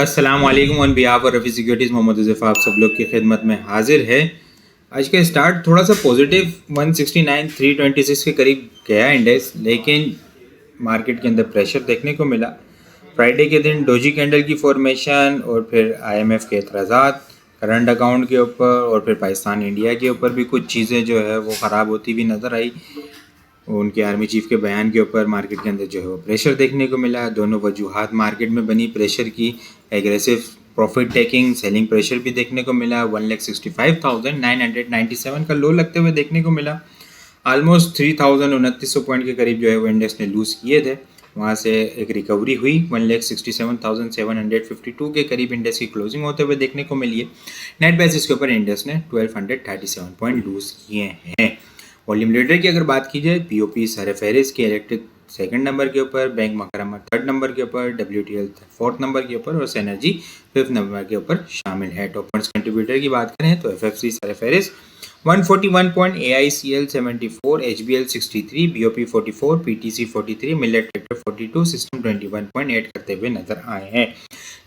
अस्सलाम वालेकुम on behalf और रफ़ी सिक्योरिटीज़ मोहम्मद ज़फ़ा आप सब लोग की खिदमत में हाजिर है। आज का स्टार्ट थोड़ा सा पॉजिटिव 169 326 के करीब गया इंडेक्स, लेकिन मार्केट के अंदर प्रेशर देखने को मिला। फ्राइडे के दिन डोजी कैंडल की फॉर्मेशन और फिर आईएमएफ के एतराज़ात करंट अकाउंट के ऊपर और फिर पाकिस्तान इंडिया के ऊपर भी कुछ चीज़ें जो है वो ख़राब होती हुई नज़र आई। उनके आर्मी चीफ के बयान के ऊपर मार्केट के अंदर जो है वो प्रेशर देखने को मिला। दोनों वजूहात मार्केट में बनी प्रेशर की, aggressive profit taking selling pressure भी देखने को मिला। 1,65,997 का लो लगते हुए देखने को मिला। ऑलमोस्ट 3,2900 पॉइंट के करीब जो है वो इंडेक्स ने लूज़ किए थे। वहाँ से एक रिकवरी हुई 1,67,752 के करीब इंडेक्स की क्लोजिंग होते हुए देखने को मिली है। नेट बेसिस के ऊपर इंडेक्स ने 1,237 पॉइंट लूज़ किए हैं। वॉल्यूम लीडर की अगर बात की जाए, पीओपी सरफेरिस के इलेक्ट्रिक सेकंड नंबर के ऊपर, बैंक मकरमा थर्ड नंबर के ऊपर, डब्ल्यूटीएल फोर्थ नंबर के ऊपर और सेनर्जी फिफ्थ नंबर के ऊपर शामिल है। टॉप पॉइंट्स कंट्रीब्यूटर की बात करें तो एफएफसी सरफेरिस 141 point, AICL 74, HBL 63, BOP 44, PTC 43, Millat tractor 42, system 21 point add करते हुए नजर आए हैं।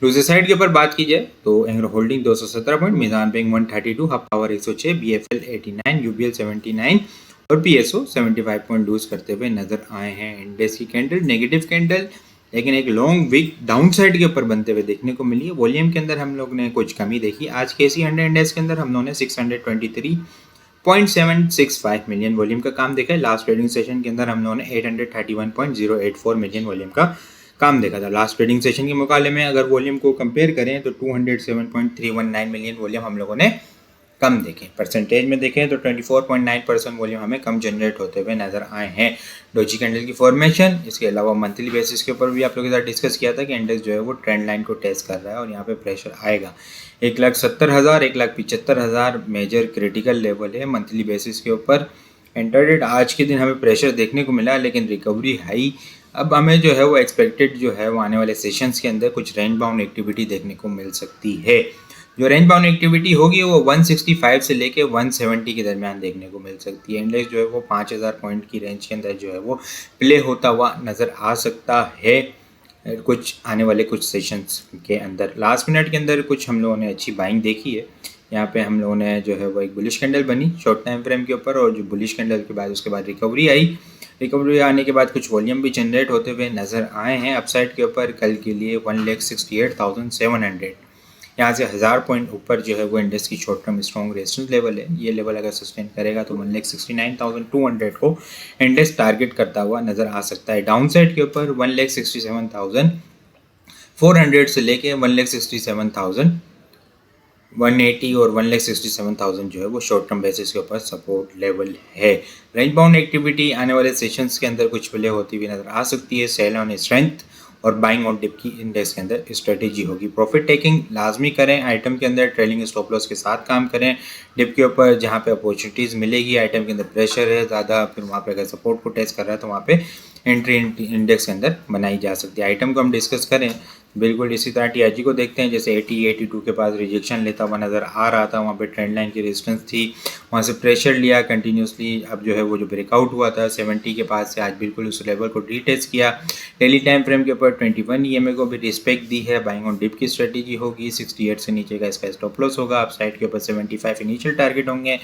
लूजर साइड के ऊपर बात की जाए तो Engro holding 217 point, Meezan bank 132, Hub power 106, BFL 89, UBL 79 और पीएसओ 75 पॉइंट लूज करते हुए नजर आए हैं। इंडेक्स की कैंडल नेगेटिव कैंडल, लेकिन एक लॉन्ग वीक डाउन साइड के ऊपर बनते हुए देखने को मिली है। वॉल्यूम के अंदर हम लोग ने कुछ कमी देखी। आज के सी 100 इंडेक्स के अंदर हम लोगों ने 623.765 मिलियन वॉल्यूम का काम देखा है। लास्ट ट्रेडिंग सेशन के अंदर हम लोगों ने 831.084 मिलियन वॉल्यूम का काम देखा था। लास्ट ट्रेडिंग सेशन के मुकाबले में अगर वॉल्यूम को कंपेयर करें तो 207.319 मिलियन वॉल्यूम हम लोगों ने कम देखें। परसेंटेज में देखें तो 24.9% वॉल्यूम हमें कम जनरेट होते हुए नजर आए हैं। डोजी कैंडल की फॉर्मेशन, इसके अलावा मंथली बेसिस के ऊपर भी आप लोगों के साथ डिस्कस किया था कि इंडेक्स जो है वो ट्रेंड लाइन को टेस्ट कर रहा है और यहाँ पे प्रेशर आएगा। 1,70,000 1,75,000 मेजर क्रिटिकल लेवल है मंथली बेसिस के ऊपर। एंटरडेट आज के दिन हमें प्रेशर देखने को मिला, लेकिन रिकवरी हाई। अब हमें जो है वो एक्सपेक्टेड जो है वो आने वाले सेशंस के अंदर कुछ रेंज बाउंड एक्टिविटी देखने को मिल सकती है। जो रेंज बाउंड एक्टिविटी होगी वो 165 से लेके 170 के दरमियान देखने को मिल सकती है। इंडेक्स जो है वो 5,000 पॉइंट की रेंज के अंदर जो है वो प्ले होता हुआ नज़र आ सकता है कुछ आने वाले कुछ सेशंस के अंदर। लास्ट मिनट के अंदर कुछ हम लोगों ने अच्छी बाइंग देखी है। यहाँ पे हम लोगों ने जो है वो एक बुलिश कैंडल बनी शॉर्ट टाइम फ्रेम के ऊपर, और जो बुलिश कैंडल के बाद उसके बाद रिकवरी आई। रिकवरी आने के बाद कुछ वॉल्यूम भी जनरेट होते हुए नज़र आए हैं अपसाइड के ऊपर। कल के लिए 1,68,700, यहाँ से 1000 पॉइंट ऊपर जो है वो इंडेक्स की short term strong resistance level है। ये लेवल अगर सस्टेन करेगा तो 1,69,200 को इंडेक्स टारगेट करता हुआ नज़र आ सकता है। डाउन साइड के ऊपर 1,67,400 से लेके 1,67,180 और 1,67,000 जो है वो शॉर्ट टर्म बेसिस के ऊपर सपोर्ट लेवल है। रेंज बाउंड एक्टिविटी आने वाले सेशंस के अंदर कुछ प्ले होती हुई नज़र आ सकती है। सेल ऑन स्ट्रेंथ और बाइंग ऑन डिप की इंडेक्स के अंदर स्ट्रेटेजी होगी। प्रॉफिट टेकिंग लाजमी करें, आइटम के अंदर ट्रेलिंग स्टॉप लॉस के साथ काम करें। डिप के ऊपर जहाँ पे अपॉर्चुनिटीज़ मिलेगी, आइटम के अंदर प्रेशर है ज़्यादा, फिर वहाँ पे अगर सपोर्ट को टेस्ट कर रहा है तो वहाँ पे एंट्री इंडेक्स के अंदर बनाई जा सकती है। आइटम को हम डिस्कस करें बिल्कुल इसी तरह टीआईजी को देखते हैं, जैसे 80 82 के पास रिजेक्शन लेता हुआ नज़र आ रहा था। वहाँ पे ट्रेंड लाइन की रेजिस्टेंस थी, वहाँ से प्रेशर लिया कंटिन्यूसली। अब जो है वो जो ब्रेकआउट हुआ था 70 के पास से, आज बिल्कुल उस लेवल को रीटेस्ट किया। डेली टाइम फ्रेम के ऊपर 21 ईएमए को भी रिस्पेक्ट दी है। बाइंग ऑन डिप की स्ट्रेटेजी होगी। 68 से नीचे का इसका स्टॉप लॉस होगा। अप साइड के ऊपर 75 इनिशियल टारगेट होंगे।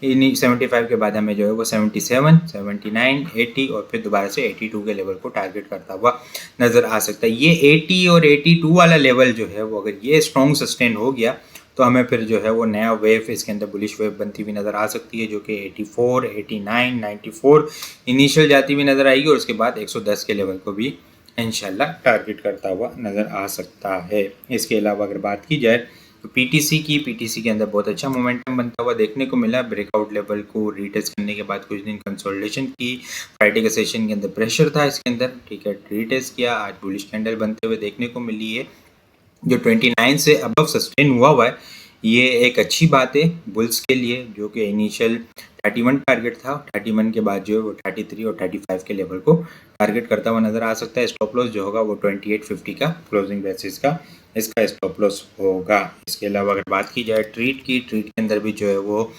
75 के बाद हमें जो है वो 77 79 80 और फिर दोबारा से 82 के लेवल को टारगेट करता हुआ नज़र आ सकता है। ये 80 और 82 वाला लेवल जो है वो अगर ये स्ट्रॉन्ग सस्टेन हो गया तो हमें फिर जो है वो नया वेव इसके अंदर बुलिश वेव बनती हुई नज़र आ सकती है, जो कि 84 89 94 इनिशियल जाती हुई नज़र आएगी और उसके बाद 110 के लेवल को भी इंशाल्लाह टारगेट करता हुआ नज़र आ सकता है। इसके अलावा अगर बात की जाए तो पीटीसी के अंदर बहुत अच्छा मोमेंटम बनता हुआ देखने को मिला। ब्रेकआउट लेवल को रीटेस्ट करने के बाद कुछ दिन कंसोलिडेशन की। फ्राइडे के सेशन के अंदर प्रेशर था इसके अंदर, ठीक है, रीटेस्ट किया। आज बुलिश कैंडल बनते हुए देखने को मिली है। जो 29 से अबव सस्टेन हुआ है, ये एक अच्छी बात है बुल्स के लिए, जो कि इनिशियल 31 टारगेट था। 31 के बाद जो है वो 33 और 35 के लेवल को टारगेट करता हुआ नज़र आ सकता है। स्टॉप लॉस जो होगा वो 2850 का क्लोजिंग बेसिस का इसका स्टॉप लॉस होगा। इसके अलावा अगर बात की जाए ट्रीट के अंदर भी जो है वो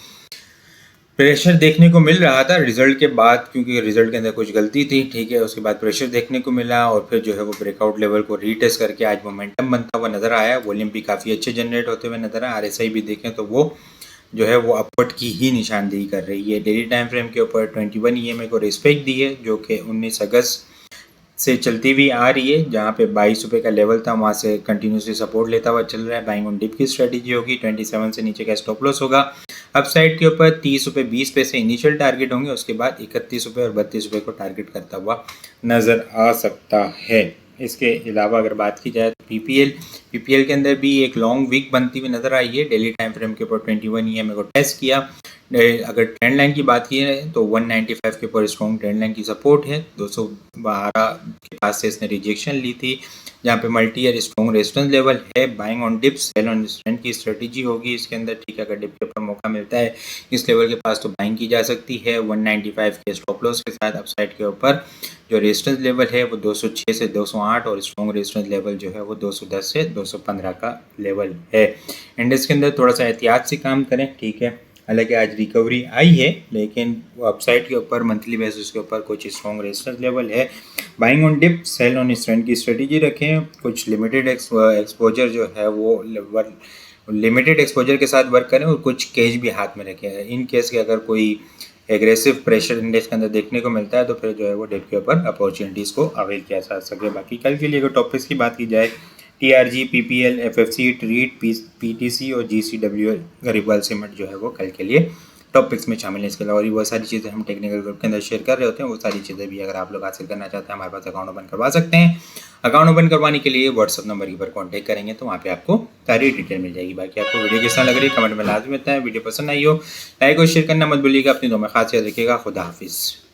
प्रेशर देखने को मिल रहा था रिजल्ट के बाद, क्योंकि रिजल्ट के अंदर कुछ गलती थी, ठीक है। उसके बाद प्रेशर देखने को मिला और फिर जो है वो ब्रेकआउट लेवल को रीटेस्ट करके आज मोमेंटम बनता हुआ नज़र आया। वॉल्यूम भी काफ़ी अच्छे जनरेट होते हुए नज़र आया। RSI भी देखें तो वो जो है वो अपवर्ड की ही निशानदेही कर रही है। डेली टाइम फ्रेम के ऊपर 21 EMA को रिस्पेक्ट दी है, जो कि 19 अगस्त से चलती हुई आ रही है। जहाँ पे 22 रुपये का लेवल था, वहाँ से कंटिन्यूसली सपोर्ट लेता हुआ चल रहा है। बाइंग ऑन डिप की स्ट्रेटजी होगी। 27 से नीचे का स्टॉप लॉस होगा। अपसाइड के ऊपर 30 रुपये 20 पैसे इनिशियल टारगेट होंगे, उसके बाद 31 रुपये और 32 रुपये को टारगेट करता हुआ नज़र आ सकता है। इसके अलावा अगर बात की जाए तो पीपीएल के अंदर भी एक लॉन्ग वीक बनती हुई नज़र आई है। डेली टाइम फ्रेम के ऊपर 21 EMA को टेस्ट किया। अगर ट्रेंड लाइन की बात की है तो 195 के ऊपर स्ट्रॉन्ग ट्रेंड लाइन की सपोर्ट है। 212 के पास से इसने रिजेक्शन ली थी, जहाँ पे multi year strong resistance level है। Buying on dips, sell on strength की स्ट्रेटजी होगी इसके अंदर, ठीक है। अगर डिप के ऊपर मौका मिलता है इस लेवल के पास तो बाइंग की जा सकती है 195 के स्टॉप लॉस के साथ। अपसाइड के ऊपर जो रेजिस्टेंस लेवल है वो 206 से 208 और स्ट्रॉन्ग रेजिस्टेंस लेवल जो है वो 210 से 215 का लेवल है। इंडेक्स के अंदर थोड़ा सा एहतियात से काम करें, ठीक है। हालांकि आज रिकवरी आई है, लेकिन अपसाइड के ऊपर मंथली बेसिस के ऊपर कुछ स्ट्रॉन्ग रेजिस्टेंस लेवल है। Buying on dip, sell on strength की स्ट्रेटजी रखें। कुछ लिमिटेड एक्सपोजर जो है वो लिमिटेड एक्सपोजर के साथ वर्क करें और कुछ कैश भी हाथ में रखें। इन केस के अगर कोई एग्रेसिव प्रेशर इंडेक्स के अंदर देखने को मिलता है तो फिर जो है वो डिप के ऊपर अपॉर्चुनिटीज़ को अवेल किया जा सके। बाकी कल के लिए अगर टॉपिक्स की बात की जाए, TRG, PPL, FFC, treat, PTC और GCWL गरीबवाल सीमेंट जो है वो कल के लिए टॉपिक्स में शामिल है। इसके अलावा और बहुत सारी चीज़ें हम टेक्निकल ग्रुप के अंदर शेयर कर रहे होते हैं। वो सारी चीज़ें भी अगर आप लोग हासिल करना चाहते हैं हमारे पास अकाउंट ओपन करवा सकते हैं। अकाउंट ओपन करवाने के लिए व्हाट्सअप नंबर पर कॉन्टैक्ट करेंगे तो वहाँ पे आपको सारी डिटेल मिल जाएगी। बाकी आपको वीडियो कैसा लग रही है कमेंट में लाजमी बताएं। वीडियो पसंद आई हो लाइक और शेयर करना मत भूलिएगा। अपनी दुआ में खास याद रखिएगा। खुदा हाफिज़।